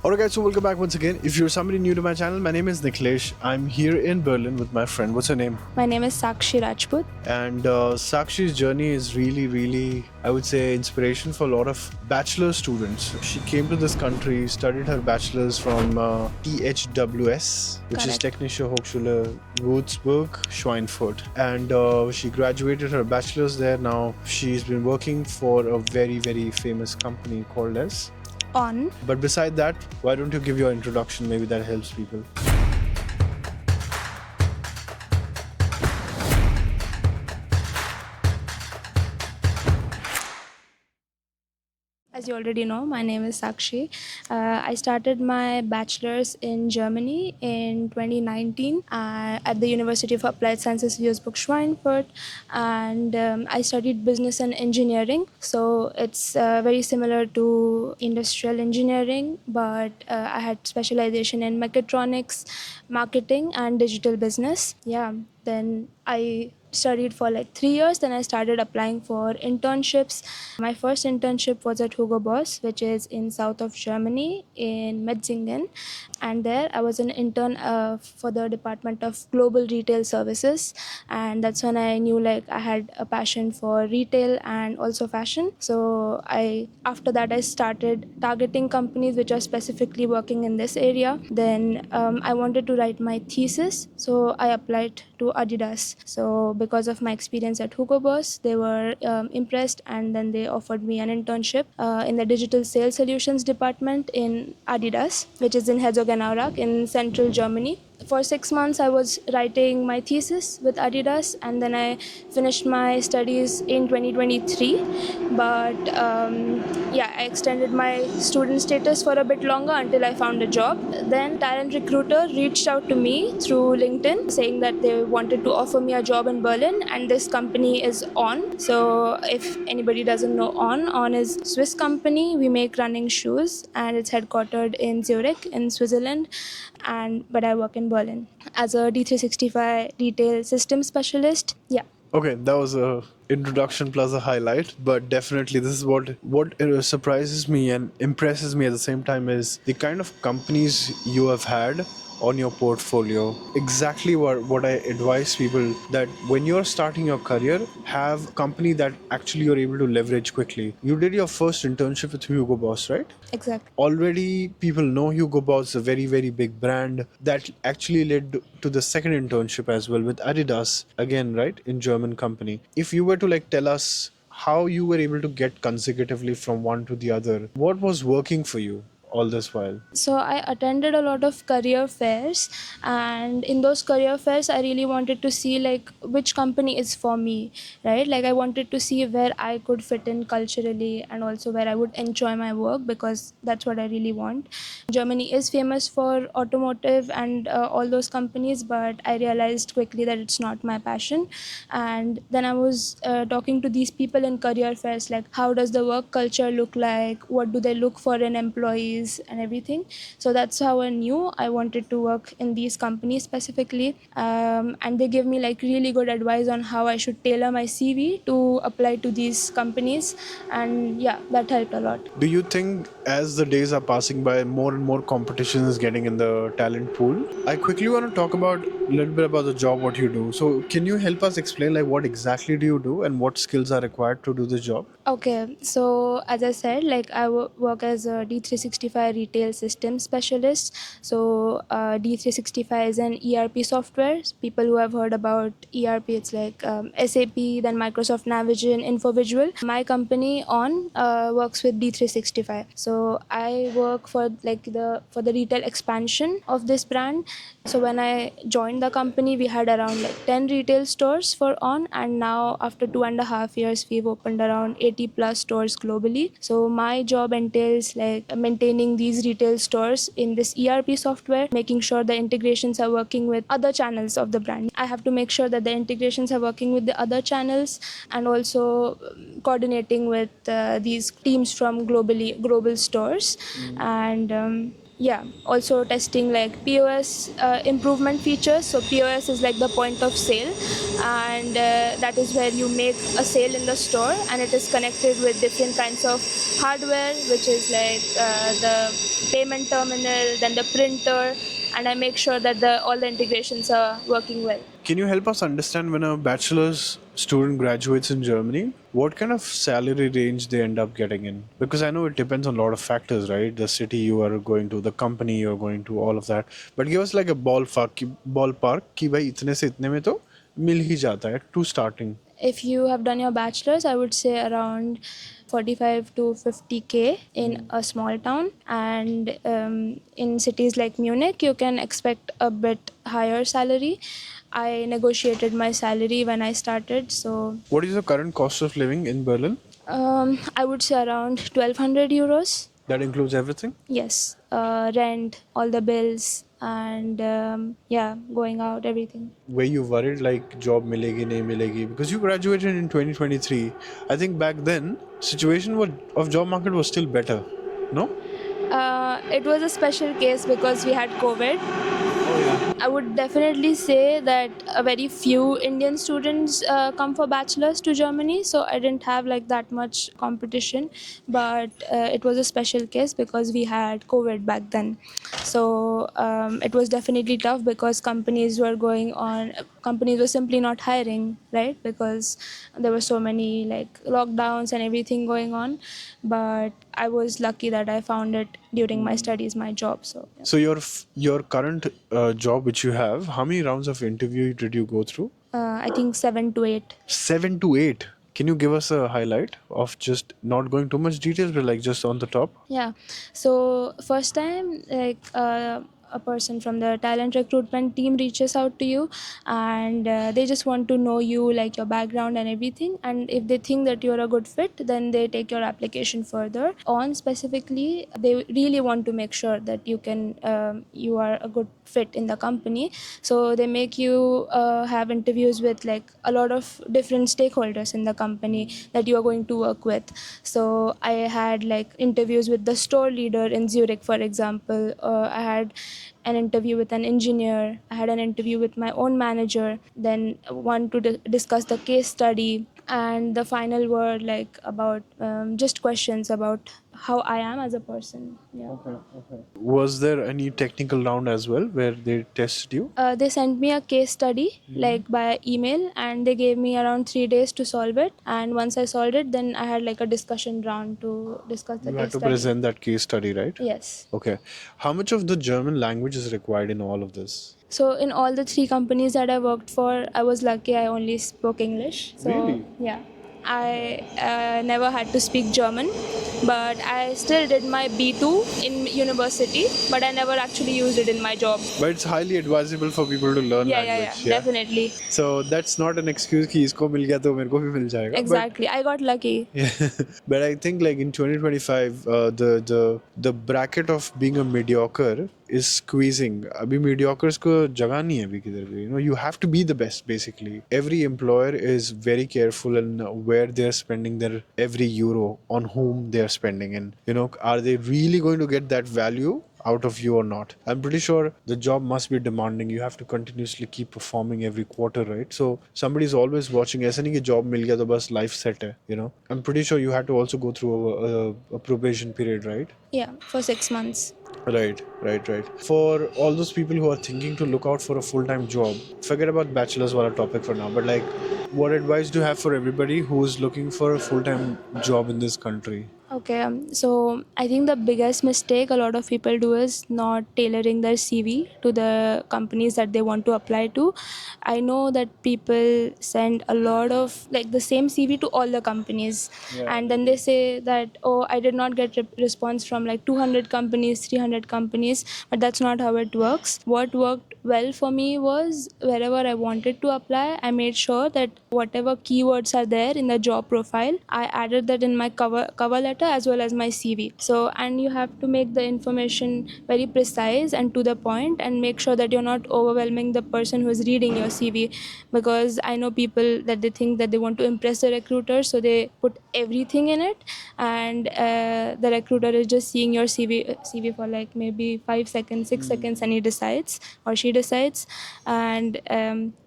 Alright guys, so welcome back once again. If you're somebody new to my channel, my name is Nikhilesh. I'm here in Berlin with my friend. What's her name? My name is Sakshi Rajput. And Sakshi's journey is really, I would say, inspiration for a lot of bachelor students. She came to this country, studied her bachelor's from THWS, which is Correct. Technische Hochschule Würzburg, Schweinfurt. And she graduated her bachelor's there. Now she's been working for a very famous company called as On. But beside that, why don't you give your introduction? Maybe that helps people. As you already know, my name is Sakshi. I started my bachelor's in Germany in 2019 at the University of Applied Sciences Würzburg Schweinfurt, and I studied business and engineering. So it's very similar to industrial engineering, but I had specialization in mechatronics, marketing, and digital business. Yeah, then I studied for like 3 years. Then I started applying for internships. My first internship was at Hugo Boss, which is in south of Germany in Metzingen, and there I was an intern for the department of global retail services. And that's when I knew like I had a passion for retail and also fashion. So I after that I started targeting companies which are specifically working in this area. Then I wanted to write my thesis, so I applied to Adidas. So because of my experience at Hugo Boss, they were impressed, and then they offered me an internship in the digital sales solutions department in Adidas, which is in Herzogenaurach in central Germany. For 6 months, I was writing my thesis with Adidas, and then I finished my studies in 2023. But yeah, I extended my student status for a bit longer until I found a job. Then talent recruiter reached out to me through LinkedIn saying that they wanted to offer me a job in Berlin, and this company is On. So if anybody doesn't know On is Swiss company. We make running shoes, and it's headquartered in Zurich in Switzerland. But I work in Berlin as a D365 retail system specialist. Yeah. Okay, that was a introduction plus a highlight, but definitely this is what surprises me and impresses me at the same time is the kind of companies you have had on your portfolio. Exactly what I advise people, that when you're starting your career, have a company that actually you're able to leverage quickly. You did your first internship with Hugo Boss, right? Exactly. Already people know Hugo Boss, a very big brand that actually led to the second internship as well with Adidas, again, right, in German company. If you were to like tell us how you were able to get consecutively from one to the other, what was working for you all this while? So I attended a lot of career fairs, and in those career fairs I really wanted to see like which company is for me, right? Like I wanted to see where I could fit in culturally and also where I would enjoy my work, because that's what I really want. Germany is famous for automotive and all those companies, but I realized quickly that it's not my passion. And then I was talking to these people in career fairs, like how does the work culture look like, what do they look for in employees and everything. So that's how I knew I wanted to work in these companies specifically. And they gave me like really good advice on how I should tailor my CV to apply to these companies. And yeah, that helped a lot. Do you think as the days are passing by, more and more competition is getting in the talent pool? I quickly want to talk about a little bit about the job, what you do. So can you help us explain like what exactly do you do and what skills are required to do this job? Okay, so as I said, like I work as a D365 retail system specialist. So D365 is an ERP software. People who have heard about ERP, it's like SAP, then Microsoft Navision, InfoVisual. My company On works with D365. So I work for like the retail expansion of this brand. So when I joined the company, we had around like 10 retail stores for On, and now after 2.5 years, we've opened around 80 plus stores globally. So my job entails like maintaining these retail stores in this ERP software, making sure the integrations are working with other channels of the brand. I have to make sure that the integrations are working with the other channels, and also coordinating with these teams from global stores. And also testing like POS improvement features. So POS is like the point of sale, and that is where you make a sale in the store, and it is connected with different kinds of hardware, which is like the payment terminal, then the printer, and I make sure that all the integrations are working well. Can you help us understand when a bachelor's student graduates in Germany, what kind of salary range they end up getting in? Because I know it depends on a lot of factors, right? The city you are going to, the company you're going to, all of that. But give us like a ballpark कि भाई इतने से इतने में तो मिल ही जाता है to starting. If you have done your bachelor's, I would say around 45 to 50K in a small town, and in cities like Munich you can expect a bit higher salary. I negotiated my salary when I started, so What is the current cost of living in Berlin? I would say around 1200 euros. That includes everything? Yes, rent, all the bills, and going out, everything. Were you worried like job milegi nahi milegi? Because you graduated in 2023. I think back then situation of job market was still better. No? It was a special case because we had COVID. Oh yeah. I would definitely say that a very few Indian students come for bachelors to Germany, so I didn't have like that much competition. But it was a special case because we had COVID back then, so it was definitely tough because companies were simply not hiring, right? Because there were so many like lockdowns and everything going on. But I was lucky that I found it during my studies, my job. So yeah. So your current job which you have, how many rounds of interview did you go through? I think 7 to 8. 7 to 8. Can you give us a highlight of just not going too much details, but like just on the top? Yeah. So first time, like a person from the talent recruitment team reaches out to you, and they just want to know you, like your background and everything. And if they think that you're a good fit, then they take your application further. On specifically, they really want to make sure that you are a good fit in the company. So they make you have interviews with like a lot of different stakeholders in the company that you are going to work with. So I had like interviews with the store leader in Zurich, for example. I had an interview with an engineer. I had an interview with my own manager. Then one to discuss the case study, and the final were like about just questions about how I am as a person. Yeah. Was there any technical round as well where they tested you? They sent me a case study like by email, and they gave me around 3 days to solve it. And once I solved it, then I had like a discussion round to discuss the You case had to study. present that case study, right? Yes. Okay. How much of the German language is required in all of this? So in all the 3 companies that I worked for, I was lucky I only spoke English. So Really? yeah, I never had to speak German, but I still did my B2 in university, but I never actually used it in my job. But it's highly advisable for people to learn language. Yeah. Definitely. So that's not an excuse कि इसको मिल गया तो मेरे को भी मिल जाएगा. Exactly. I got lucky. But I think like in 2025, the bracket of being a mediocre is squeezing. अभी mediocres को जगह नहीं है अभी किधर भी. You know, you have to be the best basically. Every employer is very careful in where they're spending their every euro, on whom they're spending, and you know, are they really going to get that value out of you or not? I'm pretty sure the job must be demanding. You have to continuously keep performing every quarter, right? So somebody's always watching. ऐसा नहीं कि job मिल गया तो बस life set है, you know. I'm pretty sure you had to also go through a probation period, right? Yeah, for 6 months. Right. For all those people who are thinking to look out for a full-time job, forget about bachelor's wala topic for now, but like, what advice do you have for everybody who is looking for a full-time job in this country? Okay, so I think the biggest mistake a lot of people do is not tailoring their CV to the companies that they want to apply to. I know that people send a lot of like the same CV to all the companies, and then they say that, oh, I did not get response from like 200 companies, 300 companies, but that's not how it works. What worked well for me was wherever I wanted to apply, I made sure that whatever keywords are there in the job profile, I added that in my cover letter letter as well as my CV. So, and you have to make the information very precise and to the point, and make sure that you're not overwhelming the person who is reading your CV, because I know people that they think that they want to impress the recruiter, so they put everything in it, and the recruiter is just seeing your CV for like maybe 5 seconds, 6 seconds, and he decides, or she decides. And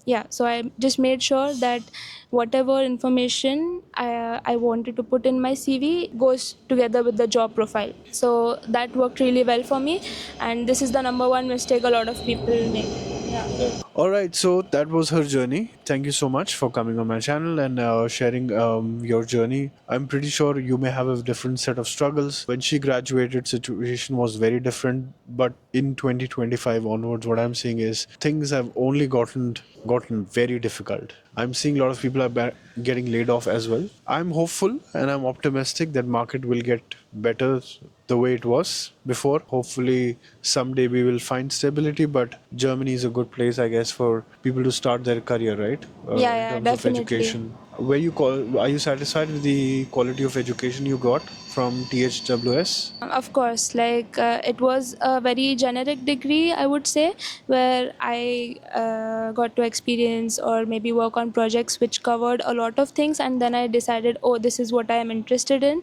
yeah, so I just made sure that whatever information I wanted to put in my CV goes together with the job profile. So that worked really well for me, and this is the number one mistake a lot of people make. Yeah. All right, so that was her journey. Thank you so much for coming on my channel and sharing your journey. I'm pretty sure you may have a different set of struggles. When she graduated, situation was very different. But in 2025 onwards, what I'm seeing is things have only gotten very difficult. I'm seeing a lot of people are getting laid off as well. I'm hopeful and I'm optimistic that market will get better the way it was before. Hopefully someday we will find stability, but Germany is a good place, I guess, for people to start their career, right? Yeah, In yeah, terms of definitely. education. Are you satisfied with the quality of education you got from THWS? Of course, like it was a very generic degree, I would say, where I got to experience or maybe work on projects which covered a lot of things, and then I decided, oh, this is what I am interested in.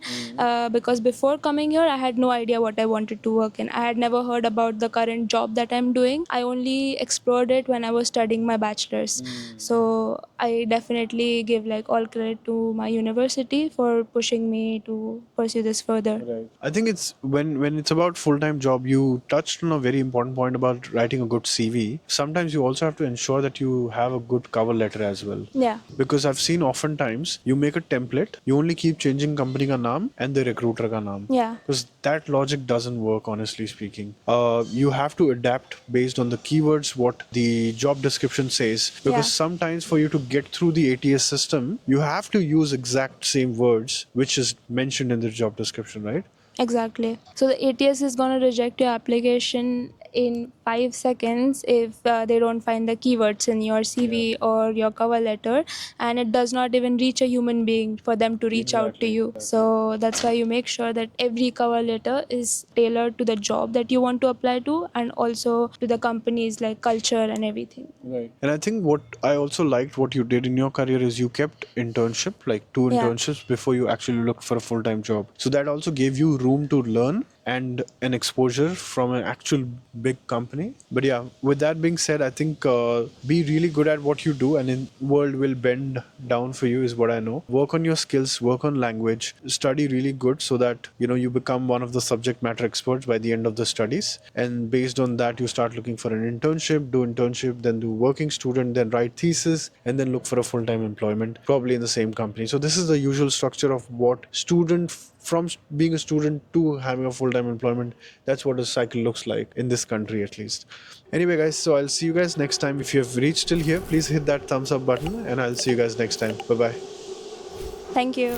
Because before coming here, I had no idea what I wanted to work in. I had never heard about the current job that I'm doing. I only explored it when I was studying my bachelor's. So I definitely give like all credit to my university for pushing me to pursue this further. Right. I think it's when it's about full-time job, you touched on a very important point about writing a good CV. Sometimes you also have to ensure that you have a good cover letter as well. Yeah. Because I've seen oftentimes you make a template, you only keep changing company ka naam and the recruiter ka naam. Yeah. Because that logic doesn't work, honestly speaking. You have to adapt based on the keywords, what the job description says. Because Yeah. sometimes for you to get through the ATS system, you have to use exact same words which is mentioned in the job description, right? Exactly. So the ATS is going to reject your application in 5 seconds if they don't find the keywords in your CV or your cover letter, and it does not even reach a human being for them to reach out to you. So that's why you make sure that every cover letter is tailored to the job that you want to apply to, and also to the company's like culture and everything. Right. And I think what I also liked what you did in your career is you kept internship, like two Yeah. internships before you actually looked for a full-time job. So that also gave you room to learn and an exposure from an actual big company. But yeah, with that being said, I think be really good at what you do, and in world will bend down for you is what I know. Work on your skills, work on language, study really good so that you become one of the subject matter experts by the end of the studies. And based on that, you start looking for an internship, do internship, then do working student, then write thesis, and then look for a full-time employment, probably in the same company. So this is the usual structure of what student from being a student to having a full-time employment. That's what a cycle looks like in this country, at least. Anyway, guys, so I'll see you guys next time. If you have reached till here, please hit that thumbs up button, and I'll see you guys next time. Bye bye. Thank you.